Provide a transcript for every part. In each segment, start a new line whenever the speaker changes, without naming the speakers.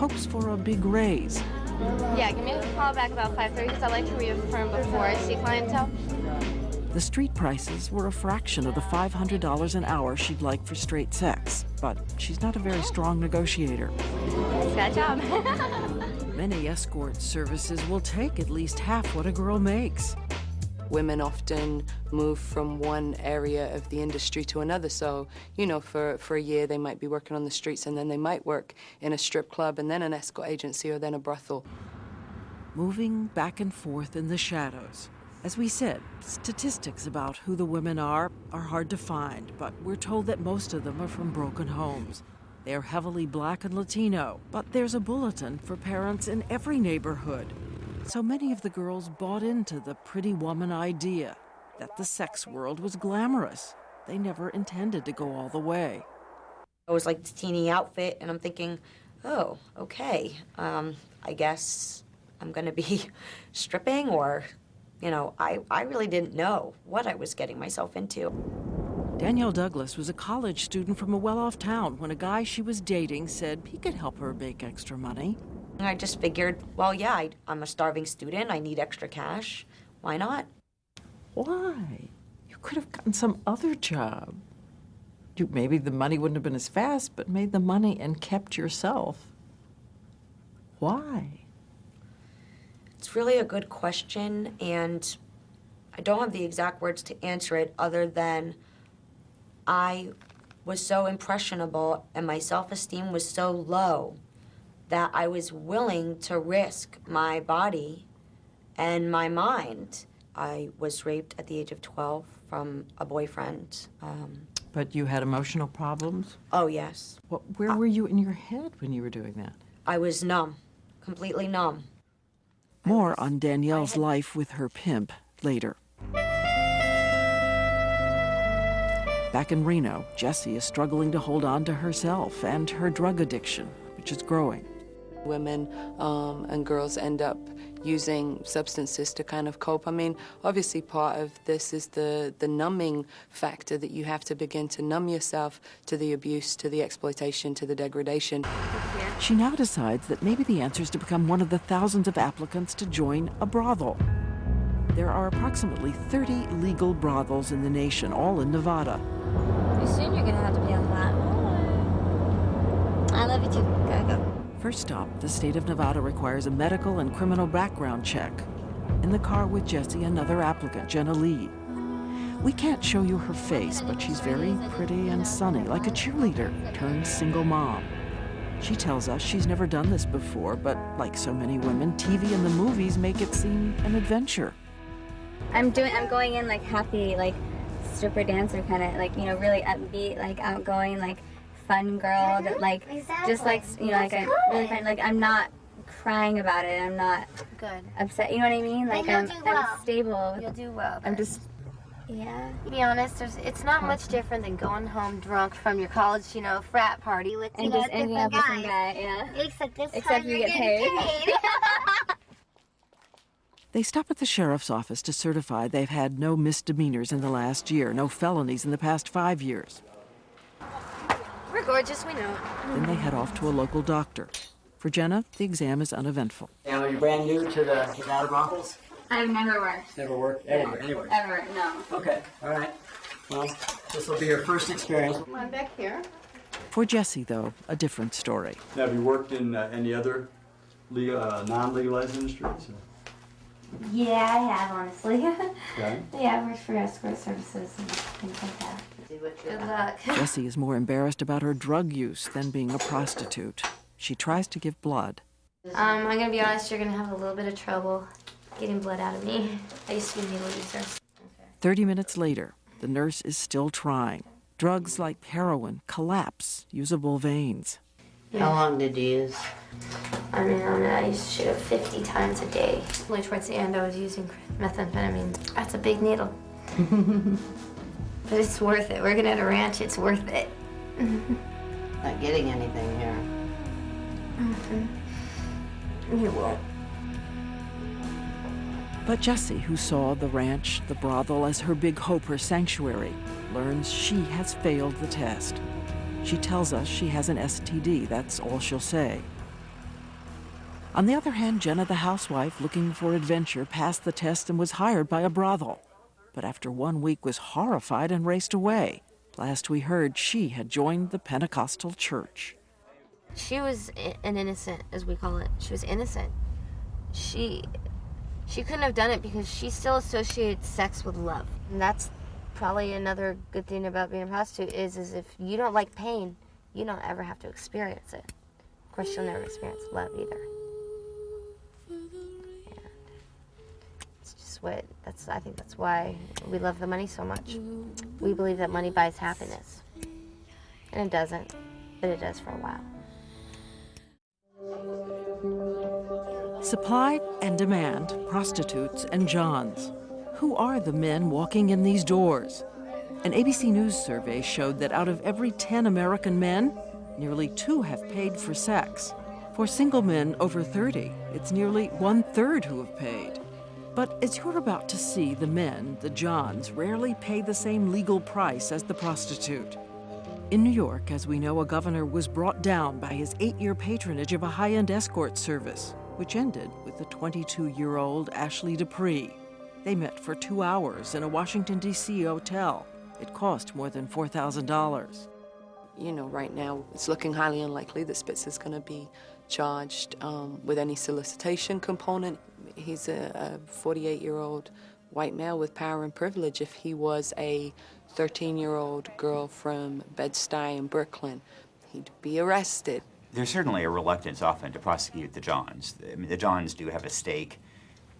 hopes for a big raise.
Yeah, give me a call back about 5:30 because I like to reaffirm before I see clientele.
The street prices were a fraction of the $500 an hour she'd like for straight sex, but she's not a very strong negotiator.
Good job.
Many escort services will take at least half what a girl makes.
Women often move from one area of the industry to another. So, you know, for a year they might be working on the streets, and then they might work in a strip club and then an escort agency or then a brothel.
Moving back and forth in the shadows. As we said, statistics about who the women are hard to find, but we're told that most of them are from broken homes. They're heavily Black and Latino, but there's a bulletin for parents in every neighborhood. So many of the girls bought into the pretty woman idea that the sex world was glamorous. They never intended to go all the way.
It was like the teeny outfit, and I'm thinking, oh, okay, I guess I'm gonna be stripping, or, you know, I really didn't know what I was getting myself into.
Danielle Douglas was a college student from a well-off town when a guy she was dating said he could help her make extra money.
I just figured, well, yeah, I'm a starving student. I need extra cash. Why not?
Why? You could have gotten some other job. Maybe the money wouldn't have been as fast, but made the money and kept yourself. Why?
It's really a good question, and I don't have the exact words to answer it other than I was so impressionable and my self-esteem was so low that I was willing to risk my body and my mind. I was raped at the age of 12 from a boyfriend.
But you had emotional problems?
Oh, yes.
Where were you in your head when you were doing that?
I was numb, completely numb.
More on Danielle's life with her pimp later. Back in Reno, Jessie is struggling to hold on to herself and her drug addiction, which is growing.
Women and girls end up using substances to kind of cope. I mean, obviously part of this is the numbing factor, that you have to begin to numb yourself to the abuse, to the exploitation, to the degradation.
She now decides that maybe the answer is to become one of the thousands of applicants to join a brothel. There are approximately 30 legal brothels in the nation, all in Nevada.
Pretty soon you're gonna have to be on that. I love you too. Go.
First stop, the state of Nevada requires a medical and criminal background check. In the car with Jessie, another applicant, Jenna Lee. We can't show you her face, but she's very pretty and sunny, like a cheerleader turned single mom. She tells us she's never done this before, but like so many women, TV and the movies make it seem an adventure.
I'm going in like happy, like stripper dancer kind of, like, you know, really upbeat, like outgoing, like fun girl that like just like, you know, like I really find, like, I'm not crying about it. I'm not upset. You know what I mean? Like I'm stable.
You'll do well.
I'm just, yeah.
To be honest, it's not much different than going home drunk from your college, you know, frat party with,
and just ending up with some guy, yeah. Except you get paid.
They stop at the sheriff's office to certify they've had no misdemeanors in the last year, no felonies in the past 5 years.
We're gorgeous, we know it.
Then they head off to a local doctor. For Jenna, the exam is uneventful.
And are you brand new to the Nevada brothels?
I've never worked.
Never worked? Anywhere?
Ever, no.
Okay, all right. Well, this will be your first experience.
Come on back here.
For Jessie, though, a different story.
Now, have you worked in any other non-legalized industries?
Yeah, I have, honestly.
Okay.
Yeah, I've worked for escort services and things like that.
Good luck.
Jessie is more embarrassed about her drug use than being a prostitute. She tries to give blood.
I'm gonna be honest, you're gonna have a little bit of trouble getting blood out of me. I used to be a needle user.
30 minutes later, the nurse is still trying. Drugs like heroin collapse usable veins.
How long did you use?
I mean, I used to shoot up 50 times a day. Only towards the end, I was using methamphetamine. That's a big needle. But it's worth it. Working at a ranch, it's worth it.
Not getting anything here.
You won't.
But Jessie, who saw the ranch, the brothel as her big hope, her sanctuary, learns she has failed the test. She tells us she has an STD. That's all she'll say. On the other hand, Jenna, the housewife, looking for adventure, passed the test and was hired by a brothel. But after 1 week was horrified and raced away. Last we heard, she had joined the Pentecostal church.
She was an innocent, as we call it. She was innocent. She couldn't have done it because she still associates sex with love. And that's probably another good thing about being a prostitute is if you don't like pain, you don't ever have to experience it. Of course, you'll never experience love either. And it's just I think that's why we love the money so much. We believe that money buys happiness. And it doesn't, but it does for a while.
Supply and demand, prostitutes and Johns. Who are the men walking in these doors? An ABC News survey showed that out of every 10 American men, nearly 2 have paid for sex. For single men over 30, it's nearly 1/3 who have paid. But as you're about to see, the men, the Johns, rarely pay the same legal price as the prostitute. In New York, as we know, a governor was brought down by his 8-year patronage of a high-end escort service, which ended with the 22-year-old Ashley Dupree. They met for 2 hours in a Washington, D.C. hotel. It cost more than $4,000.
You know, right now it's looking highly unlikely that Spitz is going to be charged with any solicitation component. He's a 48-year-old white male with power and privilege. If he was a 13-year-old girl from Bed-Stuy and Brooklyn, he'd be arrested.
There's certainly a reluctance often to prosecute the Johns. I mean, the Johns do have a stake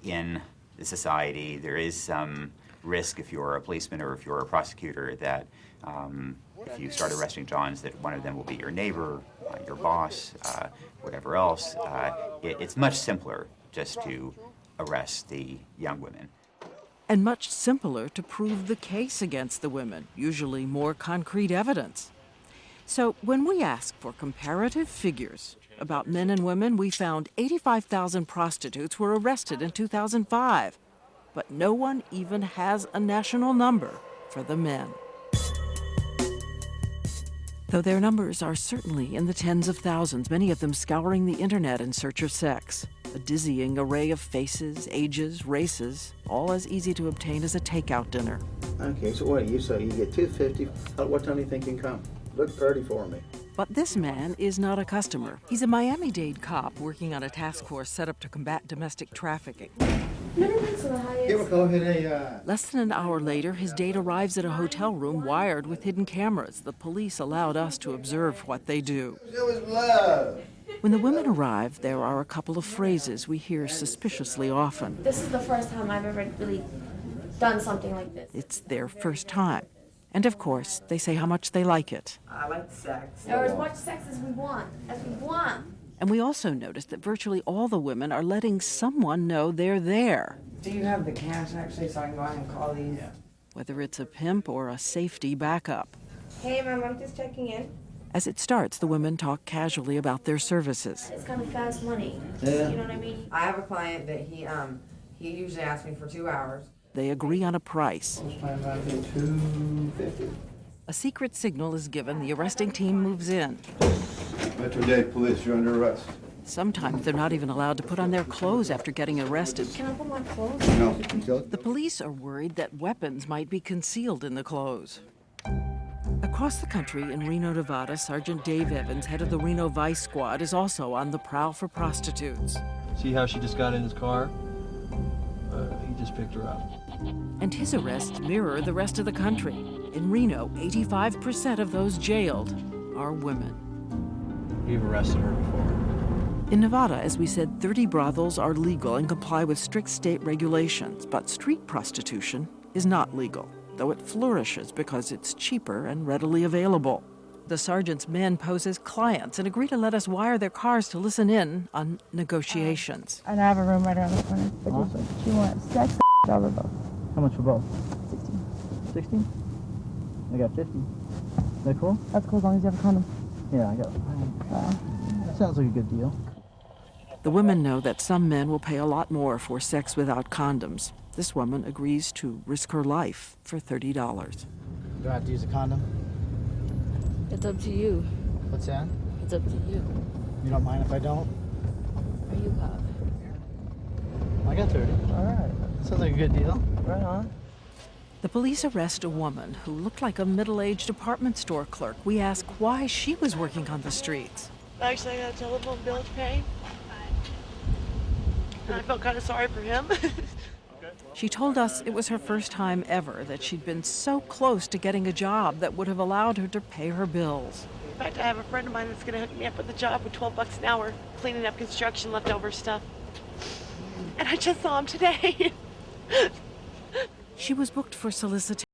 in the society. There is some risk if you're a policeman or if you're a prosecutor that if you start arresting Johns, that one of them will be your neighbor, your boss, whatever else. It's much simpler just to arrest the young women.
And much simpler to prove the case against the women, usually more concrete evidence. So when we asked for comparative figures about men and women, we found 85,000 prostitutes were arrested in 2005. But no one even has a national number for the men. Though their numbers are certainly in the tens of thousands, many of them scouring the internet in search of sex. A dizzying array of faces, ages, races, all as easy to obtain as a takeout dinner.
Okay, so what you say? You get $2.50. What time do you think you can come? Look pretty for me.
But this man is not a customer. He's a Miami-Dade cop working on a task force set up to combat domestic trafficking. Less than an hour later, his date arrives at a hotel room wired with hidden cameras. The police allowed us to observe what they do. When the women arrive, there are a couple of phrases we hear suspiciously often.
This is the first time I've ever really done something like this.
It's their first time. And of course, they say how much they like it.
I like sex.
Or as much sex as we want,
And we also noticed that virtually all the women are letting someone know they're there.
Do you have the cash actually so I can go ahead and call these?
Whether it's a pimp or a safety backup.
Hey, Mom, I'm just checking in.
As it starts, the women talk casually about their services.
It's kind of fast money.
Yeah.
You know what I mean?
I have a client that he usually asks me for 2 hours.
They agree on a price.
$2.50.
A secret signal is given. The arresting team moves in.
Metro-Dade Police, you're under arrest.
Sometimes they're not even allowed to put on their clothes after getting arrested.
Can I put my clothes?
No.
The police are worried that weapons might be concealed in the clothes. Across the country, in Reno, Nevada, Sergeant Dave Evans, head of the Reno Vice Squad, is also on the prowl for prostitutes.
See how she just got in his car? He just picked her up.
And his arrests mirror the rest of the country. In Reno, 85% of those jailed are women.
We've arrested her before.
In Nevada, as we said, 30 brothels are legal and comply with strict state regulations, but street prostitution is not legal, though it flourishes because it's cheaper and readily available. The sergeant's men pose as clients and agree to let us wire their cars to listen in on negotiations.
And I have a room right around the corner. But she wants sex or both.
How much for both?
16.
60? I got 50. Is that cool?
That's cool as long as you have a condom.
Yeah, I got it. Sounds like a good deal.
The women know that some men will pay a lot more for sex without condoms. This woman agrees to risk her life for $30.
Do I have to use a condom?
It's up to you.
What's that?
It's up to you.
You don't mind if I don't?
Are
you have?
I got 30. All right. Sounds like a good deal. Right on.
The police arrest a woman who looked like a middle-aged department store clerk. We ask why she was working on the streets.
Actually, I got a telephone bill to pay. And I felt kind of sorry for him.
She told us it was her first time ever that she'd been so close to getting a job that would have allowed her to pay her bills.
In fact, I have a friend of mine that's going to hook me up with a job with $12 an hour, cleaning up construction leftover stuff. And I just saw him today.
She was booked for solicitation.